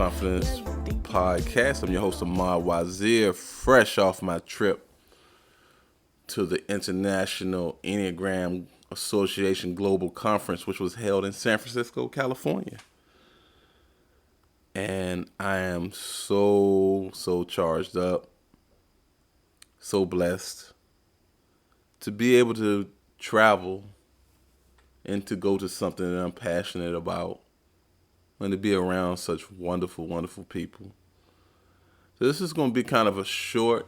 Confidence Podcast. I'm your host, Ahmad Wazir, fresh off my trip to the International Enneagram Association Global Conference, which was held in San Francisco, California. And I am so charged up, so blessed to be able to travel and to go to something that I'm passionate about and to be around such wonderful, wonderful people. So this is going to be kind of a short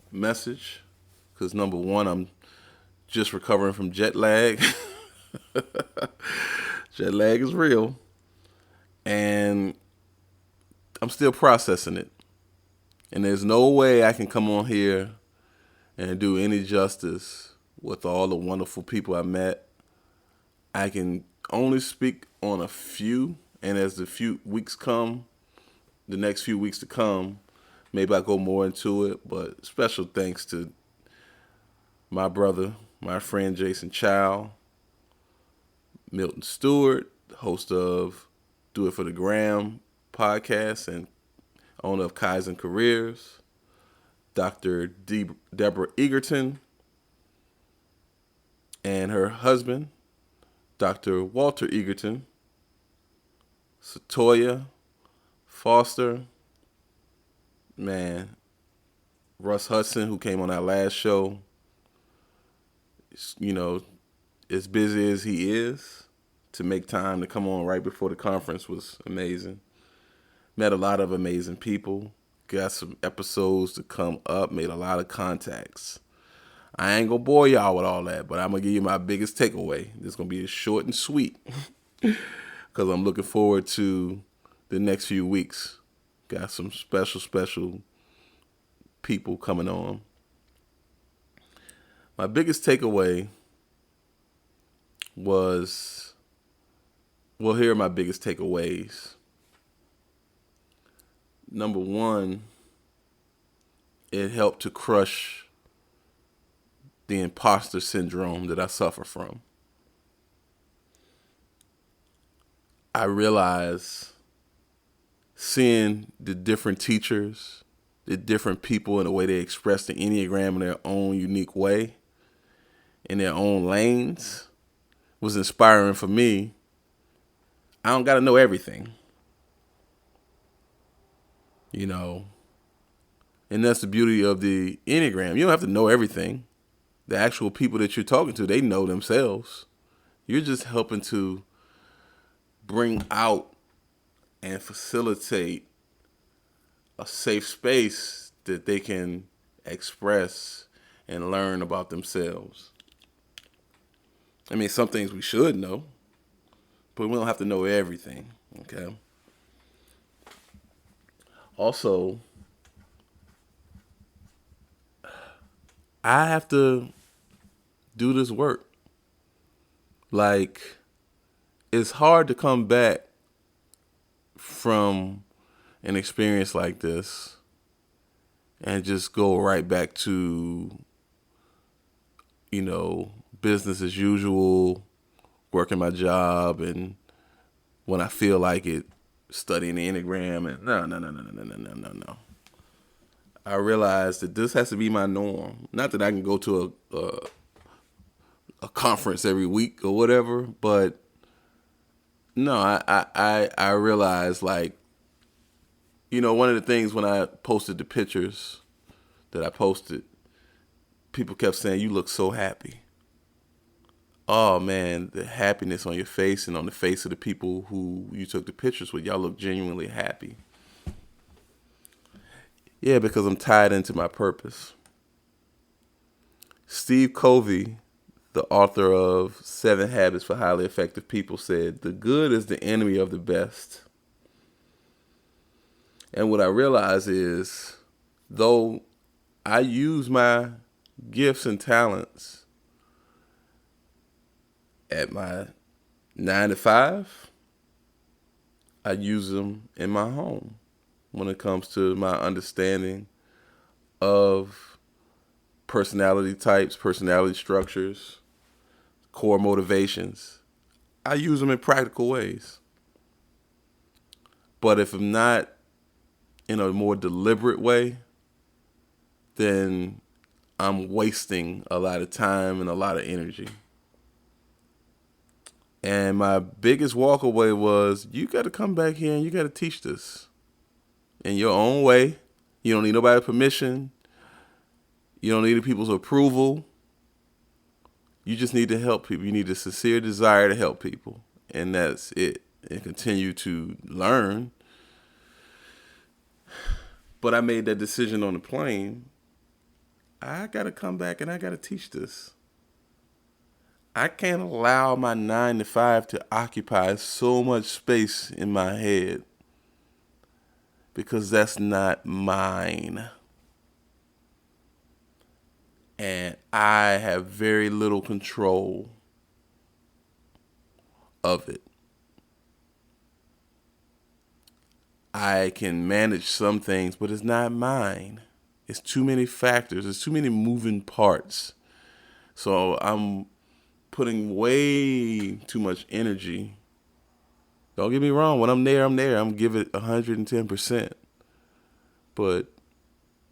message because number one, I'm just recovering from jet lag. Jet lag is real. And I'm still processing it. And there's no way I can come on here and do any justice with all the wonderful people I met. I can only speak on a few, and as the next few weeks to come, maybe I go more into it. But special thanks to my brother, my friend Jason Chow, Milton Stewart, host of Do It for the Gram podcast and owner of Kaizen Careers, Dr. Deborah Egerton, and her husband, Dr. Walter Egerton, Satoya Foster, Russ Hudson, who came on our last show. As busy as he is, to make time to come on right before the conference was amazing. Met a lot of amazing people. Got some episodes to come up. Made a lot of contacts. I ain't gonna bore y'all with all that, but I'm gonna give you my biggest takeaway. This is gonna be short and sweet because I'm looking forward to the next few weeks. Got some special people coming on. My biggest takeaway was, here are my biggest takeaways. Number one, it helped to crush the imposter syndrome that I suffer from. I realize seeing the different teachers, the different people and the way they express the Enneagram in their own unique way, in their own lanes, was inspiring for me. I don't got to know everything, and that's the beauty of the Enneagram. You don't have to know everything. The actual people that you're talking to, they know themselves. You're just helping to bring out and facilitate a safe space that they can express and learn about themselves. I mean, some things we should know, but we don't have to know everything, okay? Also, I have to do this work. Like, it's hard to come back from an experience like this and just go right back to, business as usual, working my job, and when I feel like it, studying the Enneagram. And no. I realized that this has to be my norm. Not that I can go to a conference every week or whatever, but no, I realized, like, one of the things when I posted the pictures that I posted, people kept saying, "You look so happy." Oh man, the happiness on your face and on the face of the people who you took the pictures with, y'all look genuinely happy. Yeah, because I'm tied into my purpose. Steve Covey, the author of 7 Habits for Highly Effective People, said, "The good is the enemy of the best." And what I realize is, though I use my gifts and talents at my 9 to 5, I use them in my home when it comes to my understanding of personality types, personality structures, core motivations. I use them in practical ways. But if I'm not in a more deliberate way, then I'm wasting a lot of time and a lot of energy. And my biggest walkaway was, you got to come back here and you got to teach this in your own way. You don't need nobody's permission. You don't need people's approval. You just need to help people. You need a sincere desire to help people. And that's it. And continue to learn. But I made that decision on the plane. I got to come back and I got to teach this. I can't allow my 9 to 5 to occupy so much space in my head, because that's not mine. And I have very little control of it. I can manage some things, but it's not mine. It's too many factors. There's too many moving parts. So I'm putting way too much energy. Don't get me wrong. When I'm there, I'm there. I'm giving it 110%. But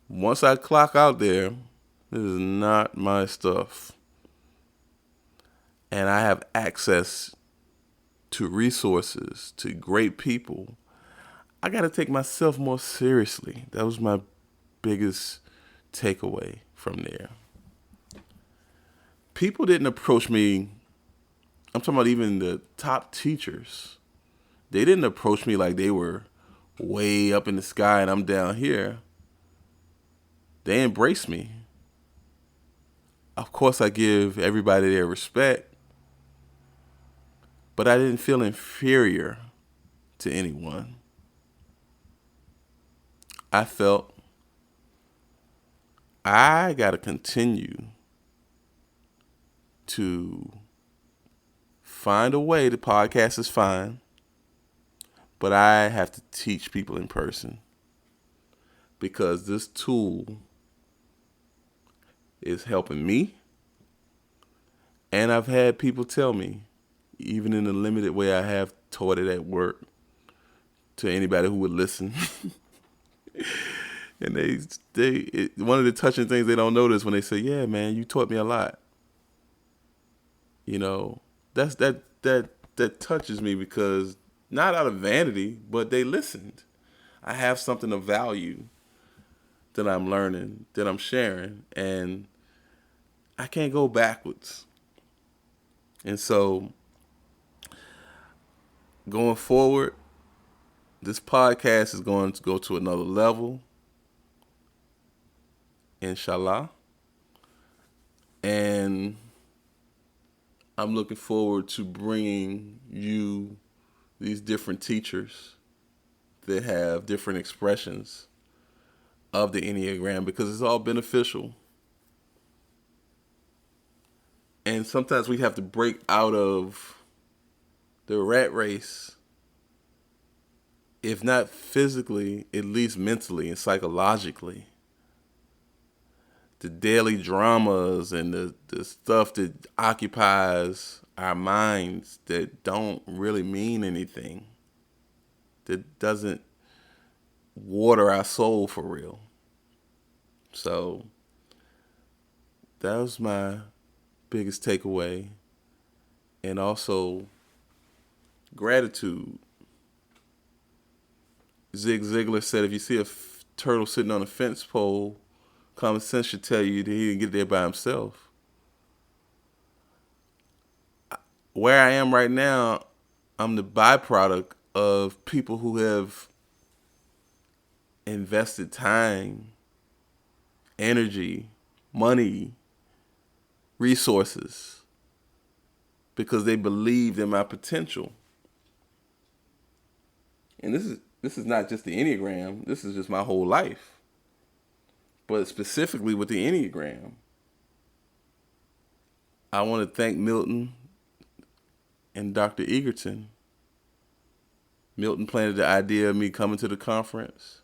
once I clock out there, this is not my stuff. And I have access to resources, to great people. I got to take myself more seriously. That was my biggest takeaway from there. People didn't approach me. I'm talking about even the top teachers. They didn't approach me like they were way up in the sky and I'm down here. They embraced me. Of course, I give everybody their respect, but I didn't feel inferior to anyone. I felt I got to continue to find a way. The podcast is fine, but I have to teach people in person, because this tool is helping me. And I've had people tell me, even in the limited way I have taught it at work, to anybody who would listen. And one of the touching things they don't notice when they say, "Yeah, man, you taught me a lot." You know, that touches me, because not out of vanity, but they listened. I have something of value that I'm learning, that I'm sharing, and I can't go backwards. And so, going forward, this podcast is going to go to another level, inshallah. And I'm looking forward to bringing you these different teachers that have different expressions of the Enneagram, because it's all beneficial. And sometimes we have to break out of the rat race, if not physically, at least mentally and psychologically. The daily dramas and the stuff that occupies our minds that don't really mean anything, that doesn't water our soul for real. So that was my biggest takeaway. And also gratitude. Zig Ziglar said, if you see a turtle sitting on a fence pole, common sense should tell you that he didn't get there by himself. Where I am right now, I'm the byproduct of people who have invested time, energy, money, resources, because they believed in my potential. And this is not just the Enneagram. This is just my whole life. But specifically with the Enneagram, I want to thank Milton and Dr. Egerton. Milton planted the idea of me coming to the conference.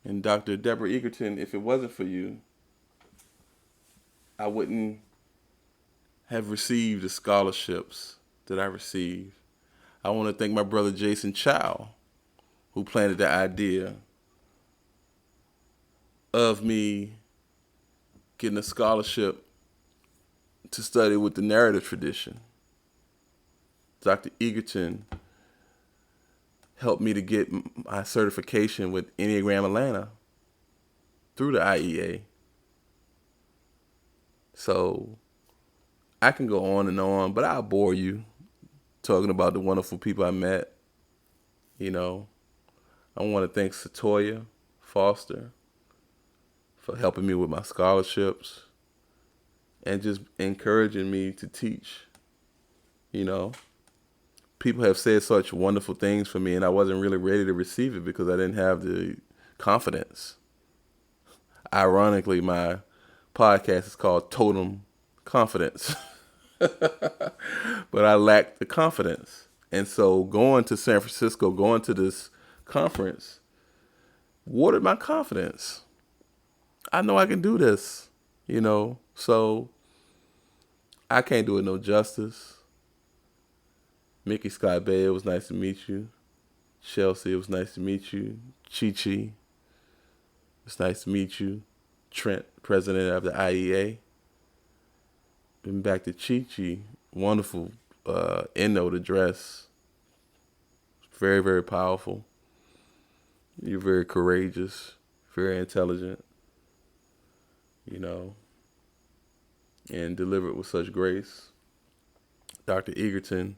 And Dr. Deborah Egerton, if it wasn't for you, I wouldn't have received the scholarships that I received. I want to thank my brother Jason Chow, who planted the idea of me getting a scholarship to study with the narrative tradition. Dr. Egerton helped me to get my certification with Enneagram Atlanta through the IEA. So I can go on and on, but I'll bore you talking about the wonderful people I met. You know, I want to thank Satoya Foster for helping me with my scholarships and just encouraging me to teach. You know, people have said such wonderful things for me, and I wasn't really ready to receive it because I didn't have the confidence. Ironically, my podcast is called Totem Confidence. But I lacked the confidence. And so going to San Francisco, going to this conference, watered my confidence. I know I can do this, you know. So I can't do it no justice. Mickey Scott Bay, it was nice to meet you. Chelsea, it was nice to meet you. Chi-Chi, it's nice to meet you. Trent, president of the IEA. Been back to Chi-Chi. Wonderful end-note address. Very, very powerful. You're very courageous, very intelligent, you know, and delivered with such grace. Dr. Egerton,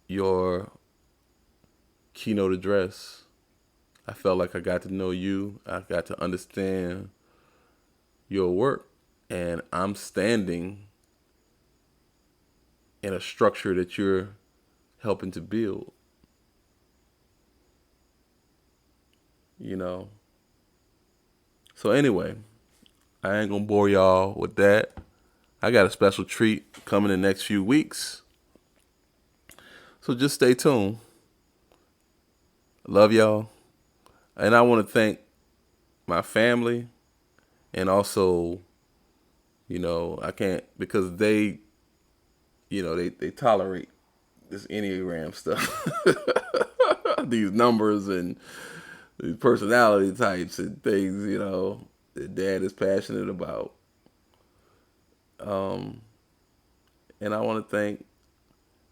your keynote address, I felt like I got to know you. I got to understand your work. And I'm standing in a structure that you're helping to build. You know. So anyway, I ain't gonna bore y'all with that. I got a special treat coming in the next few weeks. So just stay tuned. Love y'all. And I want to thank my family and also, you know, I can't, because they, you know, they tolerate this Enneagram stuff. These numbers and these personality types and things, you know, that Dad is passionate about. And I want to thank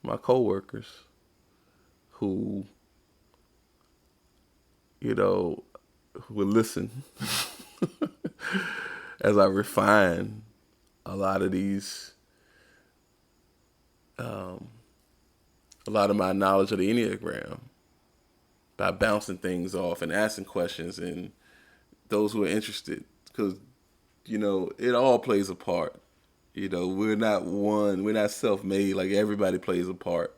my coworkers who, you know, who will listen as I refine a lot of these, a lot of my knowledge of the Enneagram by bouncing things off and asking questions, and those who are interested, because, you know, it all plays a part. You know, we're not self-made, like everybody plays a part.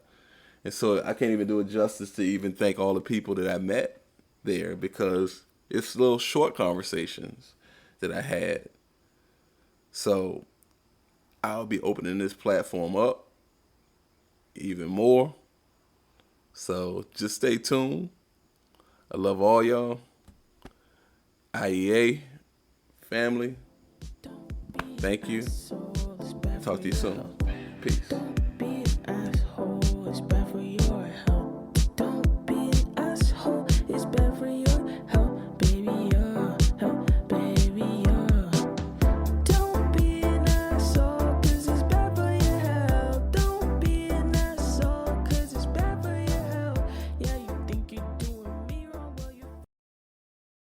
And so I can't even do it justice to even thank all the people that I met there, because it's little short conversations that I had. So I'll be opening this platform up even more. So just stay tuned. I love all y'all. IEA family, thank you. Talk to you soon. Peace.